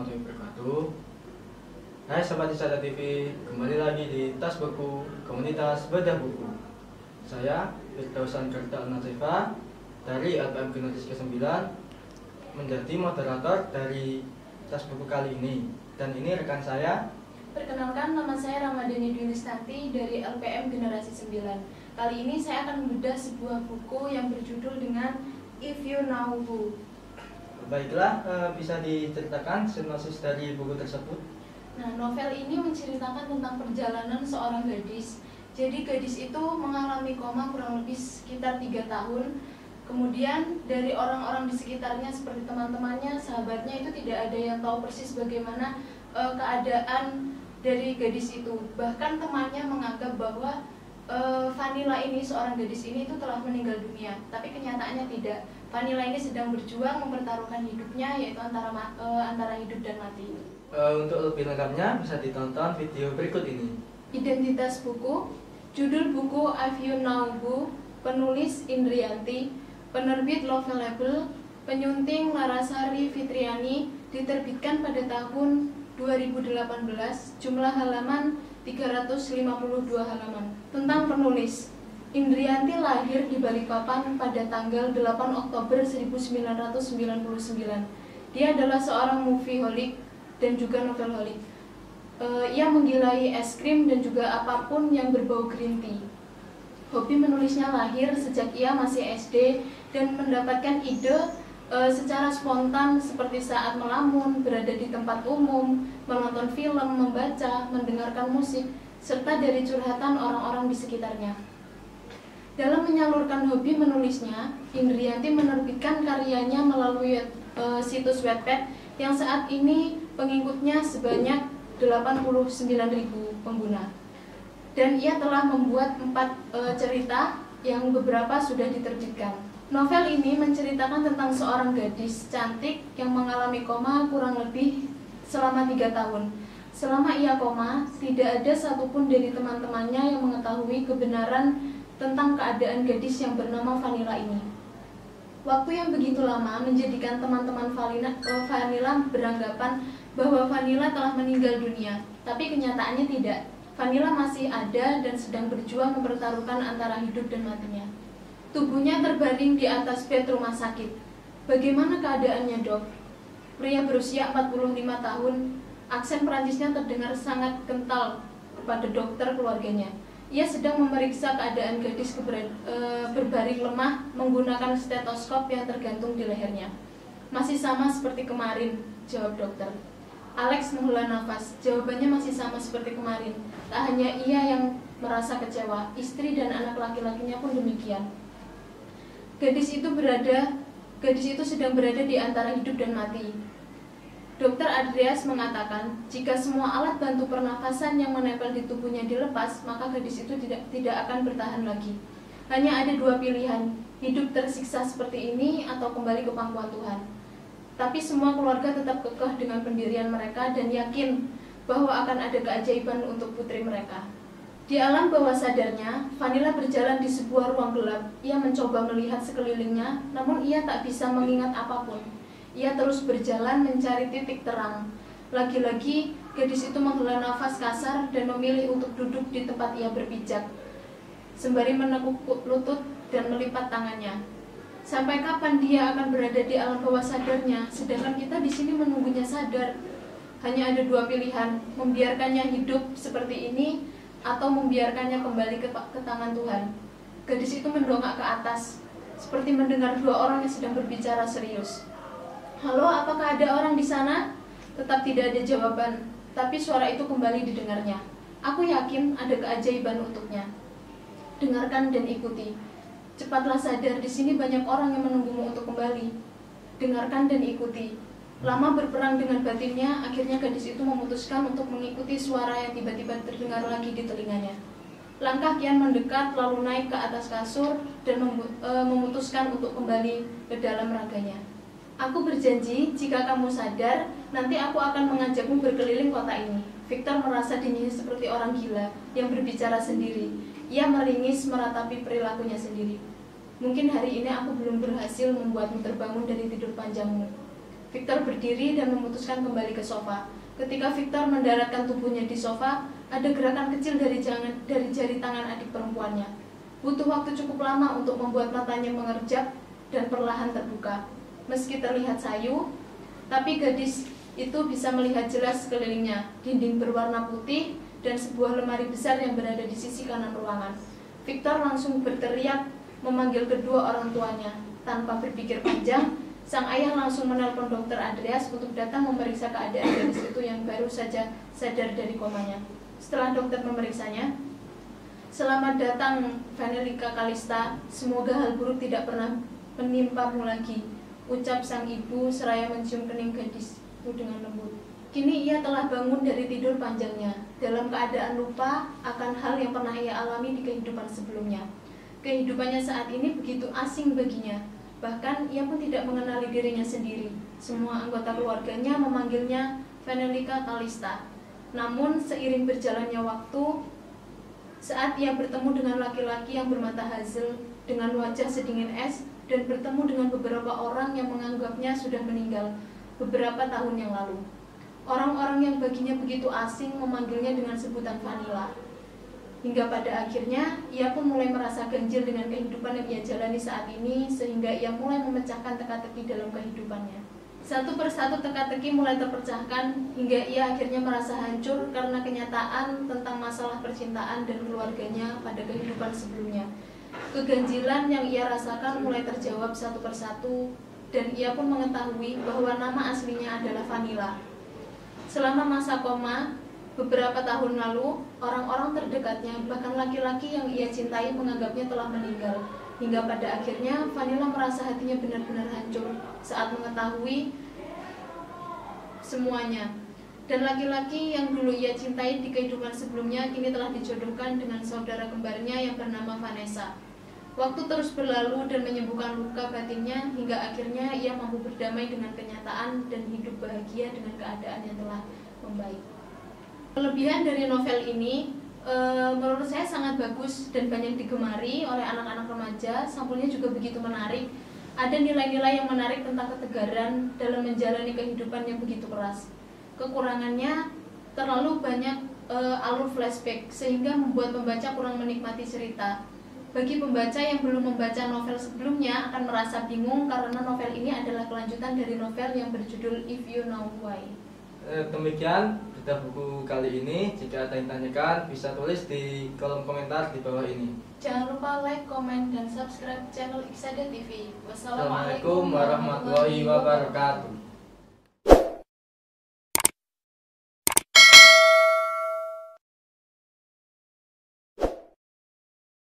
warahmatullahi wabarakatuh. Hai Sobat Wisata TV, kembali lagi di Tas Buku, komunitas bedah buku. Saya Firdausan Gerta Al-Nazifa dari LPM Generasi ke-9 menjadi moderator dari Tas Buku kali ini. Dan ini rekan saya. Perkenalkan, nama saya Ramadhani Dwi Listanti dari LPM Generasi 9. Kali ini saya akan membedah sebuah buku yang berjudul dengan If You Know Who. Baiklah, bisa diceritakan sinopsis dari buku tersebut? Nah, novel ini menceritakan tentang perjalanan seorang gadis. Jadi gadis itu mengalami koma kurang lebih sekitar 3 tahun. Kemudian dari orang-orang di sekitarnya seperti teman-temannya, sahabatnya itu tidak ada yang tahu persis bagaimana keadaan dari gadis itu. Bahkan temannya menganggap bahwa Vanilla ini, seorang gadis ini itu telah meninggal dunia. Tapi kenyataannya tidak. Vanilla ini sedang berjuang mempertaruhkan hidupnya, yaitu antara hidup dan mati. Untuk lebih lengkapnya bisa ditonton video berikut ini. Identitas buku, judul buku If You Know Who, penulis Indrianti, penerbit Lovel Label, penyunting Larasari Fitriani, diterbitkan pada tahun 2018, jumlah halaman 352 halaman. Tentang penulis, Indrianti lahir di Balikpapan pada tanggal 8 Oktober 1999. Dia adalah seorang movieaholic dan juga novelaholic. Ia menggilai es krim dan juga apapun yang berbau green tea. Hobi menulisnya lahir sejak ia masih SD dan mendapatkan ide secara spontan seperti saat melamun, berada di tempat umum, menonton film, membaca, mendengarkan musik, serta dari curhatan orang-orang di sekitarnya. Dalam menyalurkan hobi menulisnya, Indrianti menerbitkan karyanya melalui situs Wattpad yang saat ini pengikutnya sebanyak 89.000 pengguna. Dan ia telah membuat 4 cerita yang beberapa sudah diterbitkan. Novel ini menceritakan tentang seorang gadis cantik yang mengalami koma kurang lebih selama 3 tahun. Selama ia koma, tidak ada satupun dari teman-temannya yang mengetahui kebenaran tentang keadaan gadis yang bernama Vanilla ini. Waktu yang begitu lama menjadikan teman-teman Vanilla beranggapan bahwa Vanilla telah meninggal dunia, tapi kenyataannya tidak. Vanilla masih ada dan sedang berjuang mempertaruhkan antara hidup dan matinya. Tubuhnya terbaring di atas bed rumah sakit. Bagaimana keadaannya, Dok? Pria berusia 45 tahun, aksen Perancisnya terdengar sangat kental kepada dokter keluarganya. Ia sedang memeriksa keadaan gadis berbaring lemah menggunakan stetoskop yang tergantung di lehernya. Masih sama seperti kemarin, jawab dokter. Alex menghela nafas. Jawabannya masih sama seperti kemarin. Tak hanya ia yang merasa kecewa, istri dan anak laki-lakinya pun demikian. Gadis itu sedang berada di antara hidup dan mati. Dr. Andreas mengatakan, jika semua alat bantu pernafasan yang menempel di tubuhnya dilepas, maka gadis itu tidak akan bertahan lagi. Hanya ada 2 pilihan, hidup tersiksa seperti ini atau kembali ke pangkuan Tuhan. Tapi semua keluarga tetap kekeh dengan pendirian mereka dan yakin bahwa akan ada keajaiban untuk putri mereka. Di alam bawah sadarnya, Vanilla berjalan di sebuah ruang gelap. Ia mencoba melihat sekelilingnya, namun ia tak bisa mengingat apapun. Ia terus berjalan mencari titik terang. Lagi-lagi, gadis itu menghela nafas kasar dan memilih untuk duduk di tempat ia berpijak, sembari menekuk lutut dan melipat tangannya. Sampai kapan dia akan berada di alam bawah sadarnya, sedangkan kita di sini menunggunya sadar? Hanya ada 2 pilihan, membiarkannya hidup seperti ini atau membiarkannya kembali ke tangan Tuhan. Gadis itu mendongak ke atas, seperti mendengar 2 orang yang sedang berbicara serius. Halo, apakah ada orang di sana? Tetap tidak ada jawaban, tapi suara itu kembali didengarnya. Aku yakin ada keajaiban untuknya. Dengarkan dan ikuti. Cepatlah sadar, di sini banyak orang yang menunggumu untuk kembali. Dengarkan dan ikuti. Lama berperang dengan batinnya, akhirnya gadis itu memutuskan untuk mengikuti suara yang tiba-tiba terdengar lagi di telinganya. Langkah kian mendekat, lalu naik ke atas kasur dan memutuskan untuk kembali ke dalam raganya. Aku berjanji, jika kamu sadar, nanti aku akan mengajakmu berkeliling kota ini. Victor merasa dirinya seperti orang gila yang berbicara sendiri. Ia meringis meratapi perilakunya sendiri. Mungkin hari ini aku belum berhasil membuatmu terbangun dari tidur panjangmu. Victor berdiri dan memutuskan kembali ke sofa. Ketika Victor mendaratkan tubuhnya di sofa, ada gerakan kecil dari jari tangan adik perempuannya. Butuh waktu cukup lama untuk membuat matanya mengerjap dan perlahan terbuka. Meski terlihat sayu, tapi gadis itu bisa melihat jelas sekelilingnya, dinding berwarna putih, dan sebuah lemari besar yang berada di sisi kanan ruangan. Victor langsung berteriak memanggil kedua orang tuanya. Tanpa berpikir panjang, sang ayah langsung menelpon Dr. Andreas untuk datang memeriksa keadaan gadis itu yang baru saja sadar dari komanya. Setelah dokter memeriksanya, "Selamat datang, Vanelika Kalista. Semoga hal buruk tidak pernah menimpamu lagi," ucap sang ibu seraya mencium kening gadisku dengan lembut. Kini ia telah bangun dari tidur panjangnya, dalam keadaan lupa akan hal yang pernah ia alami di kehidupan sebelumnya. Kehidupannya saat ini begitu asing baginya, bahkan ia pun tidak mengenali dirinya sendiri. Semua anggota keluarganya memanggilnya Vanelika Kalista. Namun seiring berjalannya waktu, saat ia bertemu dengan laki-laki yang bermata hazel, dengan wajah sedingin es, dan bertemu dengan beberapa orang yang menganggapnya sudah meninggal beberapa tahun yang lalu. Orang-orang yang baginya begitu asing memanggilnya dengan sebutan Vanilla. Hingga pada akhirnya, ia pun mulai merasa ganjil dengan kehidupan yang ia jalani saat ini, sehingga ia mulai memecahkan teka-teki dalam kehidupannya. Satu persatu teka-teki mulai terpecahkan, hingga ia akhirnya merasa hancur karena kenyataan tentang masalah percintaan dan keluarganya pada kehidupan sebelumnya. Keganjilan yang ia rasakan mulai terjawab satu persatu, dan ia pun mengetahui bahwa nama aslinya adalah Vanilla. Selama masa koma, beberapa tahun lalu, orang-orang terdekatnya, bahkan laki-laki yang ia cintai menganggapnya telah meninggal. Hingga pada akhirnya, Vanilla merasa hatinya benar-benar hancur saat mengetahui semuanya. Dan laki-laki yang dulu ia cintai di kehidupan sebelumnya kini telah dijodohkan dengan saudara kembarnya yang bernama Vanessa. Waktu terus berlalu dan menyembuhkan luka batinnya hingga akhirnya ia mampu berdamai dengan kenyataan dan hidup bahagia dengan keadaan yang telah membaik. Kelebihan dari novel ini menurut saya sangat bagus dan banyak digemari oleh anak-anak remaja. Sampulnya juga begitu menarik. Ada nilai-nilai yang menarik tentang ketegaran dalam menjalani kehidupan yang begitu keras. Kekurangannya terlalu banyak alur flashback sehingga membuat pembaca kurang menikmati cerita. Bagi pembaca yang belum membaca novel sebelumnya akan merasa bingung karena novel ini adalah kelanjutan dari novel yang berjudul If You Know Why. Demikian berita buku kali ini. Jika ada yang tanyakan, bisa tulis di kolom komentar di bawah ini. Jangan lupa like, komen, dan subscribe channel Iksada TV. Wassalamualaikum warahmatullahi wabarakatuh.